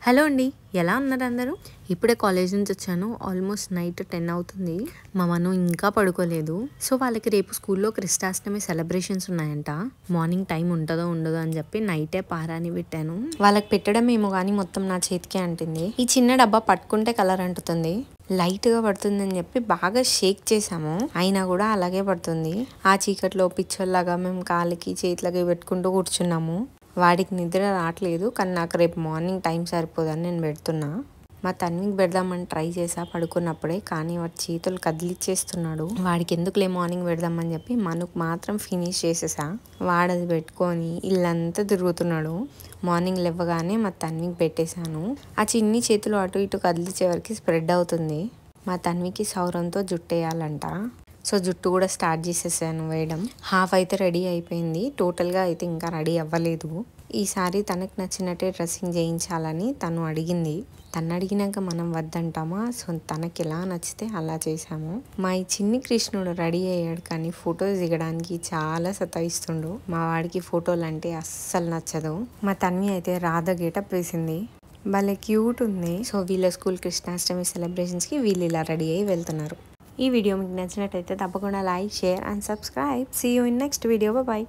Hello అండి, ఎలా ఉన్నారు అందరూ? ఇప్పుడే కాలేజ్ నుంచి వచ్చాను. ఆల్మోస్ట్ నైట్ 10 అవుతుంది. మా మను ఇంకా పడుకోలేదు. సో వాళ్ళకి రేపు స్కూల్లో కృష్ణాష్టమి సెలబ్రేషన్స్ ఉన్నాయంట. మార్నింగ్ టైం ఉంటుందో ఉండదో అని చెప్పి నైటే పారాని పెట్టాను. వాళ్ళకి పెట్టడం ఏమో కానీ మొత్తం నా చేతికే అంటింది. ఈ చిన్న డబ్బా పట్టుకుంటే కలర్ అంటుతుంది. లైట్గా పడుతుందని చెప్పి బాగా షేక్ చేసాము, అయినా కూడా అలాగే పడుతుంది. ఆ చీకట్లో పిచ్చోల్లాగా మేము కాలికి చేతులకి పెట్టుకుంటూ కూర్చున్నాము. వాడికి నిద్ర రావట్లేదు, కానీ నాకు రేపు మార్నింగ్ టైం సరిపోదని నేను పెడుతున్నా. మా తన్వికి పెడదామని ట్రై చేసా పడుకున్నప్పుడే, కానీ వాడి చేతులు కదిలిచ్చేస్తున్నాడు. వాడికి ఎందుకులే మార్నింగ్ పెడదామని చెప్పి మనుకు మాత్రం ఫినిష్ చేసేసా. వాడది పెట్టుకొని ఇల్లంతా తిరుగుతున్నాడు. మార్నింగ్ లేవగానే మా తన్వికి పెట్టేశాను. ఆ చిన్ని చేతులు అటు ఇటు కదిలిచ్చే వరకు స్ప్రెడ్ అవుతుంది. మా తన్వికి సౌరంతో జుట్టేయాలంట. సో జుట్టు కూడా స్టార్ట్ చేసేసాను వేయడం. హాఫ్ అయితే రెడీ అయిపోయింది, టోటల్గా అయితే ఇంకా రెడీ అవ్వలేదు. ఈసారి తనకు నచ్చినట్టే డ్రెస్సింగ్ చేయించాలని తను అడిగింది. తను అడిగినాక మనం వద్దంటామా? సో తనకి ఎలా నచ్చితే అలా చేసాము. మా ఈ చిన్ని కృష్ణుడు రెడీ అయ్యాడు, కానీ ఫొటోస్ దిగడానికి చాలా సతాయిస్తుండు. మా వాడికి ఫోటోలు అంటే అస్సలు నచ్చదు. మా తన్వి అయితే రాధ గెటప్ వేసింది, భలే క్యూట్ ఉంది. సో వీళ్ళ స్కూల్ కృష్ణాష్టమి సెలబ్రేషన్స్కి వీళ్ళు ఇలా రెడీ అయ్యి వెళ్తున్నారు. ఈ వీడియో మీకు నచ్చినట్టయితే తప్పకుండా like, share and subscribe. See you in next video. Bye.